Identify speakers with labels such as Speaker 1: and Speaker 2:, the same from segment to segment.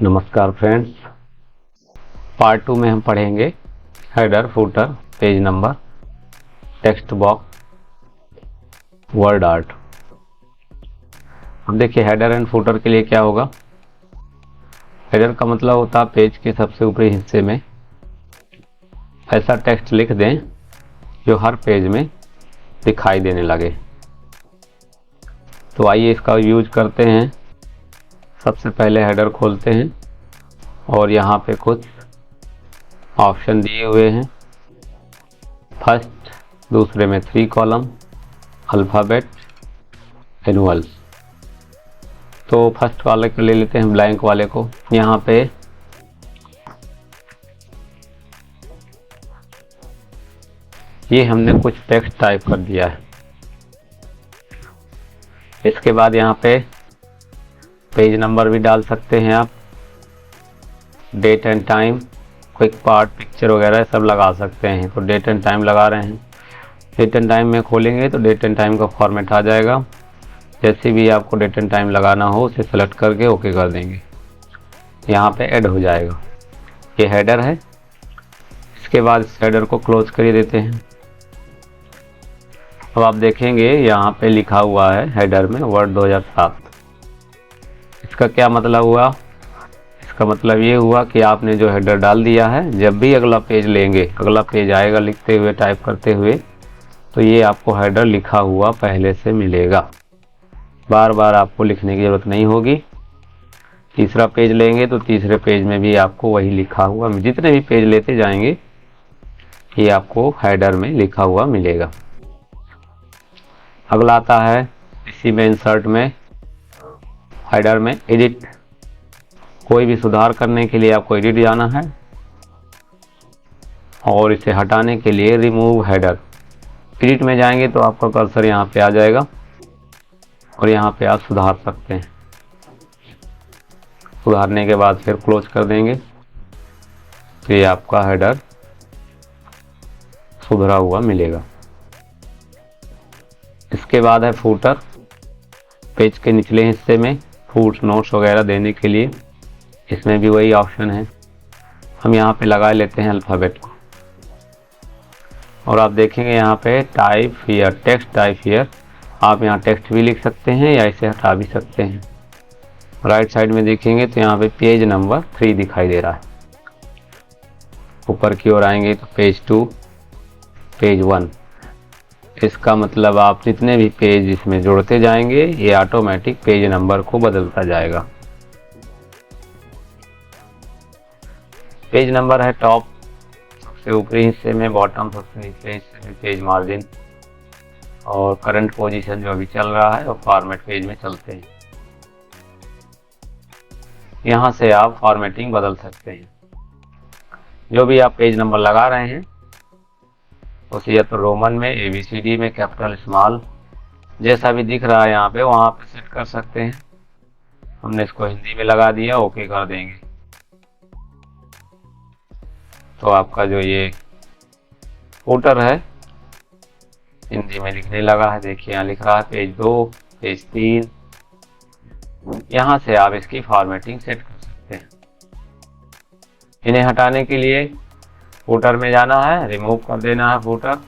Speaker 1: नमस्कार friends. Part 2 में हम पढ़ेंगे header, footer, page number, text box, word art. अब देखिए हेडर एंड फुटर के लिए क्या होगा। हेडर का मतलब होता है पेज के सबसे ऊपरी हिस्से में ऐसा टेक्स्ट लिख दें जो हर पेज में दिखाई देने लगे। तो आइए इसका यूज करते हैं। सबसे पहले हेडर खोलते हैं और यहाँ पे कुछ ऑप्शन दिए हुए हैं। फर्स्ट, दूसरे में 3 कॉलम, अल्फ़ाबेट, एनुअल। तो फर्स्ट वाले को ले लेते हैं, ब्लैंक वाले को। यहाँ पे ये हमने कुछ टेक्स्ट टाइप कर दिया है। इसके बाद यहाँ पे पेज नंबर भी डाल सकते हैं आप, date and time, quick part, picture वगैरह सब लगा सकते हैं। तो डेट एंड टाइम लगा रहे हैं। डेट एंड टाइम में खोलेंगे तो डेट एंड टाइम का फॉर्मेट आ जाएगा। जैसे भी आपको डेट एंड टाइम लगाना हो उसे सेलेक्ट करके ओके कर देंगे, यहाँ पे ऐड हो जाएगा। ये हेडर है। इसके बाद इस हेडर को क्लोज कर देते हैं। अब आप देखेंगे यहाँ पे लिखा हुआ है हेडर में वर्ड 2007। इसका क्या मतलब हुआ? इसका मतलब ये हुआ कि आपने जो हेडर डाल दिया है, जब भी अगला पेज लेंगे, अगला पेज आएगा लिखते हुए, टाइप करते हुए, तो ये आपको हेडर लिखा हुआ पहले से मिलेगा। बार बार आपको लिखने की ज़रूरत नहीं होगी। तीसरा पेज लेंगे तो तीसरे पेज में भी आपको वही लिखा हुआ, जितने भी पेज लेते जाएंगे ये आपको हेडर में लिखा हुआ मिलेगा। अगला आता है इसी में इंसर्ट में, हेडर में एडिट। कोई भी सुधार करने के लिए आपको एडिट जाना है और इसे हटाने के लिए रिमूव हेडर। एडिट में जाएंगे तो आपका कर्सर यहाँ पे आ जाएगा और यहाँ पे आप सुधार सकते हैं। सुधारने के बाद फिर क्लोज कर देंगे तो ये आपका हेडर सुधरा हुआ मिलेगा। इसके बाद है फुटर। पेज के निचले हिस्से में फुट नोट्स वगैरह देने के लिए इसमें भी वही ऑप्शन है। हम यहाँ पे लगा लेते हैं अल्फ़ाबेट को और आप देखेंगे यहाँ पे type here, text type here. आप यहाँ टेक्स्ट भी लिख सकते हैं या इसे हटा भी सकते हैं। राइट साइड में देखेंगे तो यहाँ पे पेज नंबर 3 दिखाई दे रहा है। ऊपर की ओर आएंगे तो पेज 2, पेज 1। इसका मतलब आप जितने भी पेज इसमें जोड़ते जाएंगे ये ऑटोमेटिक पेज नंबर को बदलता जाएगा। पेज नंबर है टॉप सबसे ऊपरी हिस्से में, बॉटम सबसे निचले हिस्से में पेज मार्जिन, और करंट पोजीशन जो अभी चल रहा है वो फॉर्मेट पेज में चलते हैं। यहाँ से आप फॉर्मेटिंग बदल सकते हैं। जो भी आप पेज नंबर लगा रहे हैं उसे या तो रोमन में, ABCD में, कैपिटल, स्मॉल, जैसा भी दिख रहा है यहाँ पे वहाँ पे सेट कर सकते हैं। हमने इसको हिंदी में लगा दिया, ओके कर देंगे तो आपका जो ये फुटर है हिंदी में लिखने लगा है। देखिए यहाँ लिख रहा है पेज 2, पेज 3। यहाँ से आप इसकी फॉर्मेटिंग सेट कर सकते हैं। इन्हें हटाने के लिए फुटर में जाना है, रिमूव कर देना है फुटर,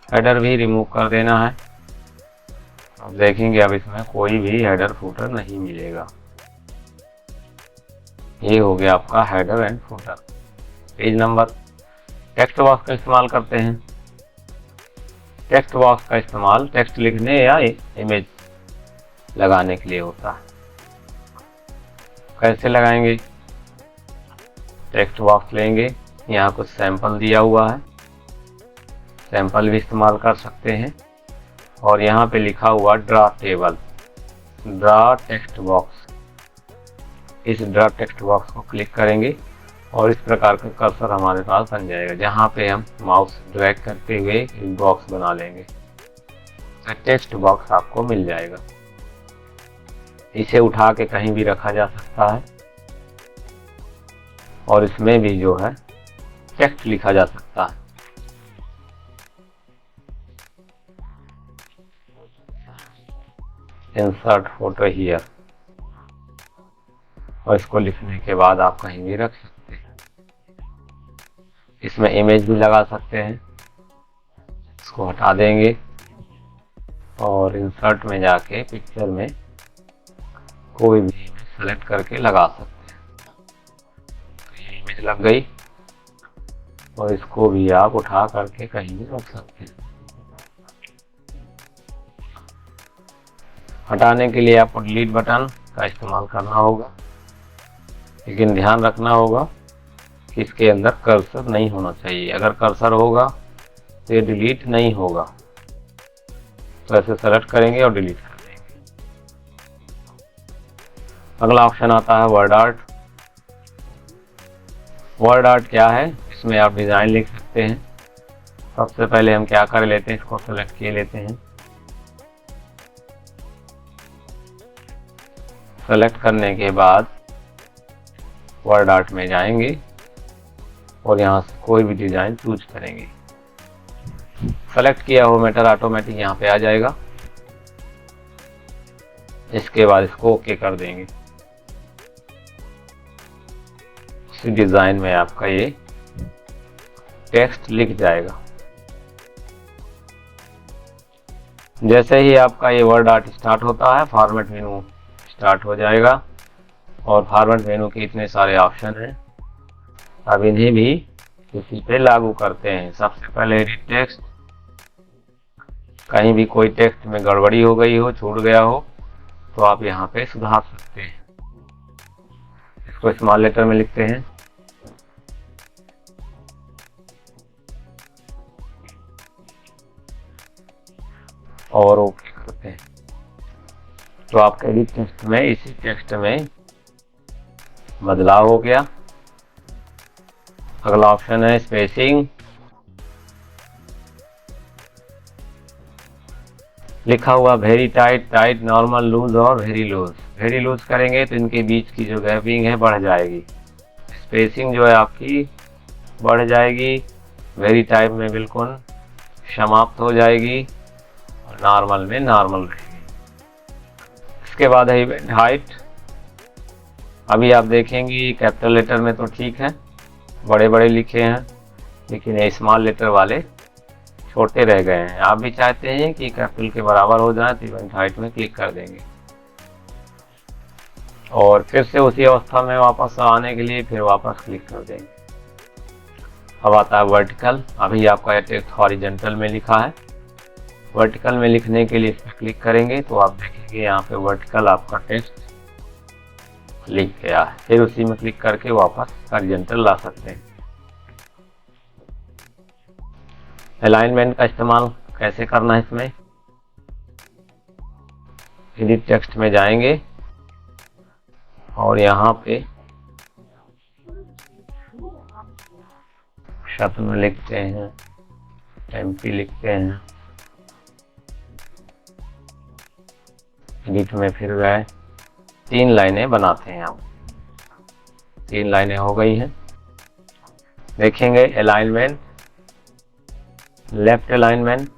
Speaker 1: हेडर भी रिमूव कर देना है। अब देखेंगे अब इसमें कोई भी हेडर फुटर नहीं मिलेगा। ये हो गया आपका header and footer. Page number. Text box का इस्तेमाल करते हैं। टेक्स्ट बॉक्स का इस्तेमाल टेक्स्ट लिखने या इमेज लगाने के लिए होता है। कैसे लगाएंगे? टेक्स्ट बॉक्स लेंगे, यहाँ कुछ सैंपल दिया हुआ है, सैंपल भी इस्तेमाल कर सकते हैं। और यहाँ पे लिखा हुआ draw table, draw text box. इस ड्रा टेक्स्ट बॉक्स को क्लिक करेंगे और इस प्रकार का कर्सर हमारे पास बन जाएगा, जहाँ पे हम माउस ड्रैग करते हुए एक बॉक्स बना लेंगे तो टेक्स्ट बॉक्स आपको मिल जाएगा। इसे उठा के कहीं भी रखा जा सकता है और इसमें भी जो है टेक्स्ट लिखा जा सकता है। Insert photo here. और इसको लिखने के बाद आप कहीं भी रख सकते हैं। इसमें इमेज भी लगा सकते हैं। इसको हटा देंगे और इंसर्ट में जाके पिक्चर में कोई भी इमेज सेलेक्ट करके लगा सकते हैं। तो ये इमेज लग गई और इसको भी आप उठा करके कहीं भी रख सकते हैं। हटाने के लिए आपको डिलीट बटन का इस्तेमाल करना होगा, लेकिन ध्यान रखना होगा कि इसके अंदर कर्सर नहीं होना चाहिए। अगर कर्सर होगा तो ये डिलीट नहीं होगा। तो ऐसे सेलेक्ट करेंगे और डिलीट कर देंगे। अगला ऑप्शन आता है वर्ड आर्ट। वर्ड आर्ट क्या है? इसमें आप डिज़ाइन लिख सकते हैं। सबसे पहले हम क्या कर लेते हैं, इसको सेलेक्ट किए लेते हैं। सेलेक्ट करने के बाद वर्ड आर्ट में जाएंगे और यहाँ से कोई भी डिज़ाइन चूज करेंगे। सेलेक्ट किया हो मैटर ऑटोमेटिक यहाँ पे आ जाएगा। इसके बाद इसको ओके कर देंगे। इसी डिज़ाइन में आपका ये टेक्स्ट लिख जाएगा। जैसे ही आपका ये वर्ड आर्ट स्टार्ट होता है, फॉर्मेट मेनू स्टार्ट हो जाएगा और फॉर्मेट मेनू के इतने सारे ऑप्शन हैं। अब इन्हें भी इसी पे लागू करते हैं। सबसे पहले एडिट टेक्स्ट। कहीं भी कोई टेक्स्ट में गड़बड़ी हो गई हो, छूट गया हो, तो आप यहाँ पे सुधार सकते हैं। इसको स्मॉल लेटर में लिखते हैं और ओके करते हैं। तो आपके एडिट टेक्स्ट में इसी टेक्स्ट में बदलाव हो गया। अगला ऑप्शन है स्पेसिंग। लिखा हुआ very tight, tight, normal, loose और वेरी लूज। वेरी लूज करेंगे तो इनके बीच की जो गैपिंग है बढ़ जाएगी। स्पेसिंग जो है आपकी बढ़ जाएगी। वेरी टाइट में बिल्कुल समाप्त हो जाएगी और नॉर्मल में नॉर्मल रहेगी। इसके बाद है इवेंट हाइट। अभी आप देखेंगे कैपिटल लेटर में तो ठीक है, बड़े बड़े लिखे हैं, लेकिन ये स्मॉल लेटर वाले छोटे रह गए हैं। आप भी चाहते हैं कि कैपिटल के बराबर हो जाए तो इवेंट हाइट में क्लिक कर देंगे और फिर से उसी अवस्था में वापस आने के लिए फिर वापस क्लिक कर देंगे। अब आता है वर्टिकल। अभी आपका यह टेक्स्ट हॉरिजॉन्टल में लिखा है। वर्टिकल में लिखने के लिए इस पर क्लिक करेंगे तो आप देखेंगे यहाँ पे वर्टिकल आपका टेक्स्ट लिख गया है। फिर उसी में क्लिक करके वापस हॉरिजॉन्टल ला सकते हैं। अलाइनमेंट का इस्तेमाल कैसे करना है इसमें? एडिट टेक्स्ट में जाएंगे और यहाँ पे शब्द में लिखते हैं, एमपी लिखते हैं। एडिट में फिर गए, 3 लाइनें बनाते हैं हम। 3 लाइनें हो गई हैं। देखेंगे अलाइनमेंट, लेफ्ट अलाइनमेंट,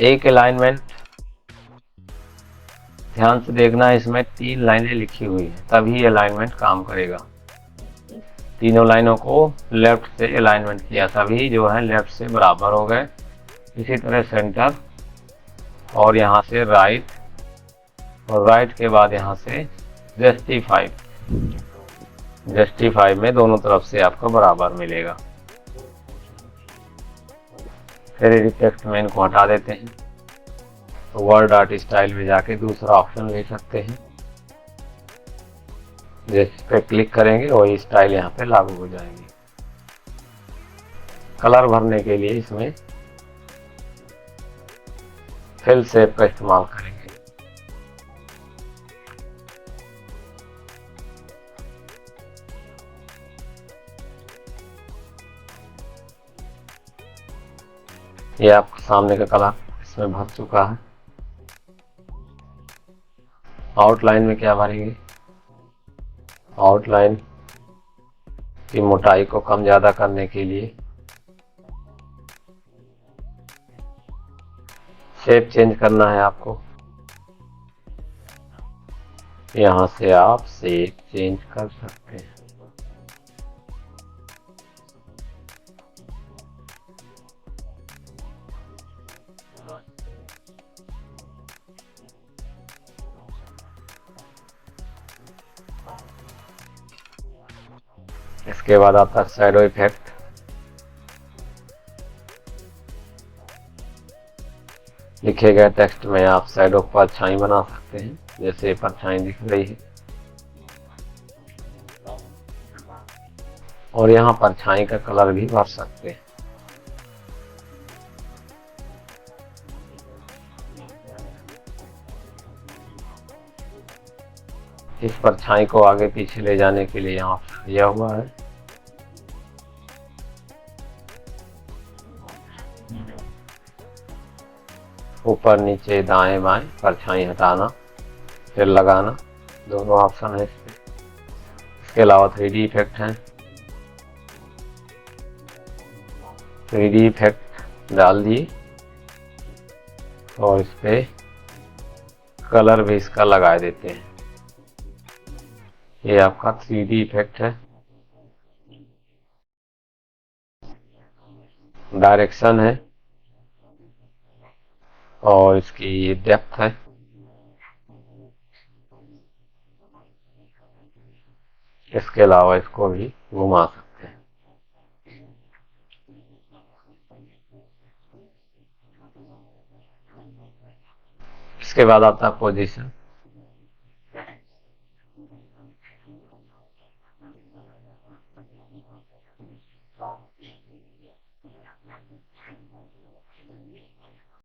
Speaker 1: एक अलाइनमेंट। ध्यान से देखना, इसमें 3 लाइनें लिखी हुई हैं, तभी अलाइनमेंट काम करेगा। तीनों लाइनों को लेफ्ट से अलाइनमेंट किया, तभी जो है लेफ्ट से बराबर हो गए। इसी तरह सेंटर और यहाँ से राइट, और राइट के बाद यहाँ से जस्टिफाई। जस्टिफाई में दोनों तरफ से आपको बराबर मिलेगा। फिर एडिट टेक्स्ट में इनको हटा देते हैं तो वर्ड आर्ट स्टाइल में जाके दूसरा ऑप्शन ले सकते हैं। जिस पे क्लिक करेंगे वही स्टाइल यहाँ पे लागू हो जाएंगे। कलर भरने के लिए इसमें फिल शेप का इस्तेमाल करेंगे। ये आपके सामने का कलर इसमें भर चुका है। आउटलाइन में क्या भरेंगे? आउटलाइन की मोटाई को कम ज्यादा करने के लिए शेप चेंज करना है आपको। यहाँ से आप शेप चेंज कर सकते हैं। इसके बाद आता है शैडो इफेक्ट। लिखे गए टेक्स्ट में आप शैडो परछाई बना सकते हैं, जैसे परछाई दिख रही है, और यहाँ परछाई का कलर भी भर सकते हैं। इस परछाई को आगे पीछे ले जाने के लिए यहाँ दिया हुआ है। ऊपर नीचे दाएं बाएं परछाई हटाना फिर लगाना, दोनों ऑप्शन है इसमें। इसके अलावा 3D इफेक्ट है। 3D इफेक्ट डाल दिए और इस पे कलर भी इसका लगा देते हैं। ये आपका 3D इफेक्ट है। डायरेक्शन है और इसकी ये डेप्थ है। इसके अलावा इसको भी घुमा सकते हैं। इसके बाद आता है पोजीशन।